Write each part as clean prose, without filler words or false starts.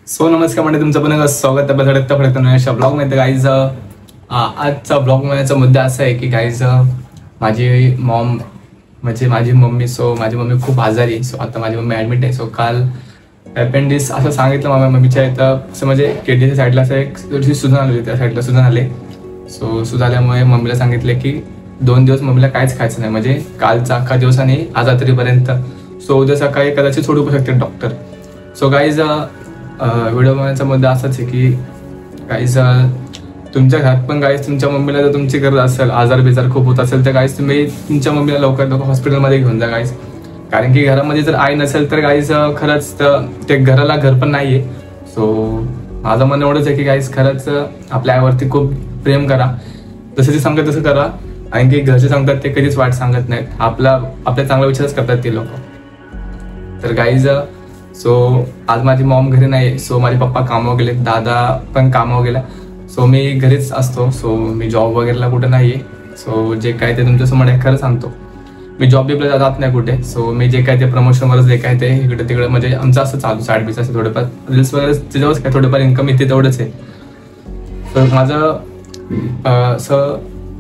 So नमस्कार म्हणजे तुमचं पण स्वागत आहे ब्लॉग मध्ये गाईज. आजचा ब्लॉग मध्ये मुद्दा असा आहे की गाईज माझी मॉम म्हणजे माझी मम्मी माझी मम्मी खूप आजारी आहे. सो आता माझी मम्मी ॲडमिट आहे. सो काल अपेंडिक्स असं सांगितलं माझ्या मम्मीच्या इथं. असं म्हणजे केडीच्या साईडला असं एक थोडीशी सुजन आली होती, त्या साईडला सुजन आले. सो सुजाल्यामुळे मम्मीला सांगितले की 2 दिवस मम्मीला काहीच खायचं नाही, म्हणजे कालचा अख्खा दिवस आणि आज रात्रीपर्यंत. सो उद्या सकाळी कदाचित सोडू शकते डॉक्टर. सो गाईज व्हिडिओ बनवण्याचा मुद्दा असाच आहे की गाईज तुमच्या घरात पण गाईज तुमच्या मम्मीला जर तुमची गरज असेल, आजार बिजार खूप होत असेल तर गाईज तुम्ही तुमच्या मम्मीला लवकर हॉस्पिटलमध्ये घेऊन जा गाईज. कारण की घरामध्ये जर आई नसेल तर गाईज खरंच ते घराला घर पण नाही आहे. सो माझं म्हणणं एवढंच आहे की गाईज खरंच आपल्या आईवरती खूप प्रेम करा, जसं ते सांगतात तसं करा. आणि की घरचे सांगतात ते कधीच वाईट सांगत नाहीत, आपल्या चांगला विचारच करतात ते लोक. तर गाईज सो आज माझी मॉम घरी नाही. सो माझे पप्पा कामावर गेले, दादा पण कामावर गेला. सो मी घरीच असतो. सो मी जॉब वगैरेला कुठे नाही आहे. सो जे काय ते तुमच्यासमोर खरं सांगतो, मी जॉब बिपला जात नाही कुठे. सो मी जे काय ते प्रमोशनवरच जे काय ते इकडे तिकडे म्हणजे आमचं असं चालू साईड बिस असं थोडेफार रील्स वगैरे त्याच्यावरच काय थोडेफार इन्कम येते तेवढंच आहे. तर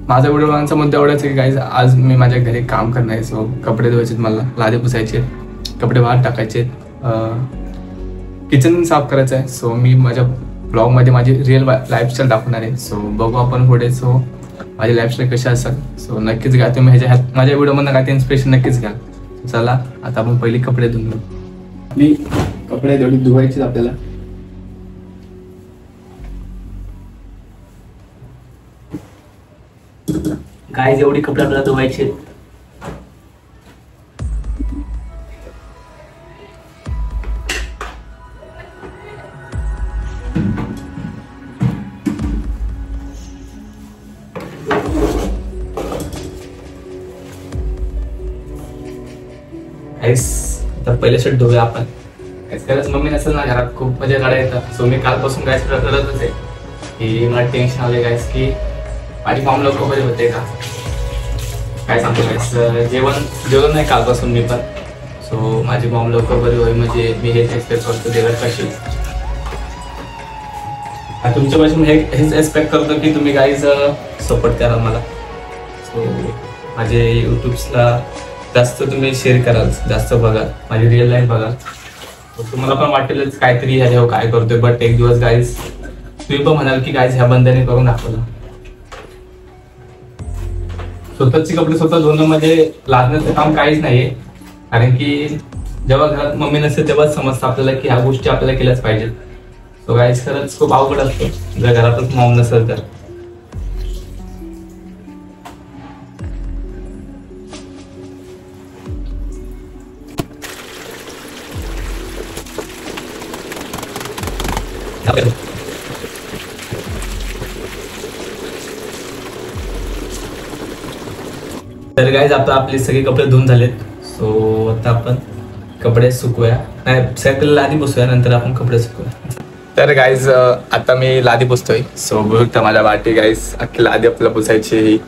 माझा व्हिडिओ बनवण्याचा मुद्दा एवढाच आहे की गाईज आज मी माझ्या घरी काम करणार आहे. सो कपडे धुवायचे, मला लादे पुसायचे, कपडे बाहेर टाकायचे, किचन साफ करायचं आहे. सो मी माझ्या ब्लॉगमध्ये माझी रिअल लाईफस्टाईल दाखवणार आहे. सो बघू आपण पुढे. सो माझी लाईफस्टाईल कशी असेल सो नक्कीच घ्या तुम्ही माझ्या व्हिडिओमधून काय ते इन्स्पिरेशन नक्कीच घ्या. चला आता आपण पहिली कपडे धुवून घेऊ. आपली कपडे तेवढी धुवायची आपल्याला. गाईज एवढी कपडे आपल्याला धुवायचे. तर पहिले शर्ट धुऊया आपण. खरंच मम्मी नसेल ना घरात खूप म्हणजे लढा येतात. सो मी कालपासून गायस रडतच आहे की मला टेन्शन आले गायस की माझी मॉम लोक बरे होते का काय सांगतो गायस. जेवण नाही कालपासून मी पण. सो माझी मॉम लोक बरी होईल म्हणजे मी हेच एक्सपेक्ट करतो देवापाशी. तुमच्यापासून हेच एक्सपेक्ट करतो की तुम्ही गाईज सपोर्ट करा मला. सो माझे यूट्यूबला जास्त तुम्ही शेअर कराल, जास्त बघा, माझी रिअल लाईफ बघा. तुम्हाला पण वाटेलच काहीतरी ह्या काय करतोय. बट एक दिवस गाईज तुम्ही पण म्हणाल की गाईज ह्या बंद्याने करून दाखवलं. स्वतःची कपडे स्वतः धुणं म्हणजे लादण्याचं काम काहीच नाहीये. कारण की जेव्हा घरात मम्मी नसते तेव्हाच समजतं आपल्याला की ह्या गोष्टी आपल्याला केल्याच पाहिजेत. सो गाईज खरंच खूप अवघड असतं जर घरातच मॉम नसेल तर. तर गाईज आता आपले सगळे कपडे धुवून झालेत. सो आता आपण कपडे सुकूया, नाही सगळं लादी पुसूया, नंतर आपण कपडे सुकूया. तर गाईज आता मी लादी पुसतोय. सो बघता माझ्या वाटी गाईज अख्खी लादी आपल्याला पुसायची ही.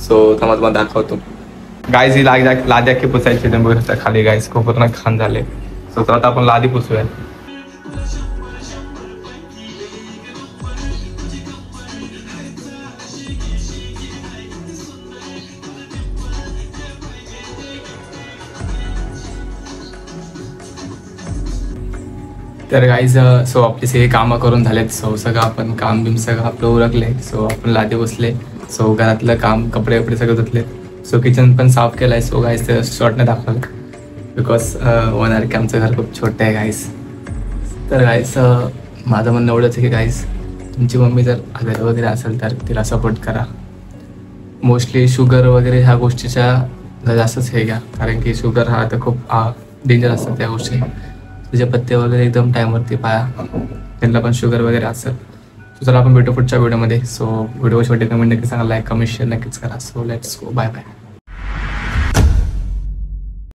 सो तुम्हाला दाखवतो गाईज ही लादी अख्खी पुसायची. बघता खाली गाईज खूप पूर्ण खान झाले. सो आता आपण लादी पुसूया. तर गाईज सो आपली सगळी कामं करून झालेत. सो सगळं आपण काम बिम सगळं आपलं उरकले. सो आपण लादे बसले. सो घरातलं काम कपडे सगळं धुतले. सो किचन पण साफ केलं आहे. सो गाईज शॉर्टने दाखवलं बिकॉज होणार की आमचं घर खूप छोटं आहे गाईज. तर गाईज माझं म्हणणं एवढंच आहे की गाईज तुमची मम्मी जर आजारी वगैरे असेल तर तिला सपोर्ट करा. मोस्टली शुगर वगैरे ह्या गोष्टीच्या जास्तच हे घ्या, कारण की शुगर हा तर खूप डेंजर असतात त्या गोष्टी. त्याचे पत्ते वगैरे एकदम टाईमवरती पाया, त्यांना पण शुगर वगैरे असेल. सो चला आपण भेटू पुढच्या व्हिडिओमध्ये. सो व्हिडिओ शेवटी कमेंट नक्की सांगा, लाईक कमेंट शेअर नक्कीच करा. So let's go, bye bye.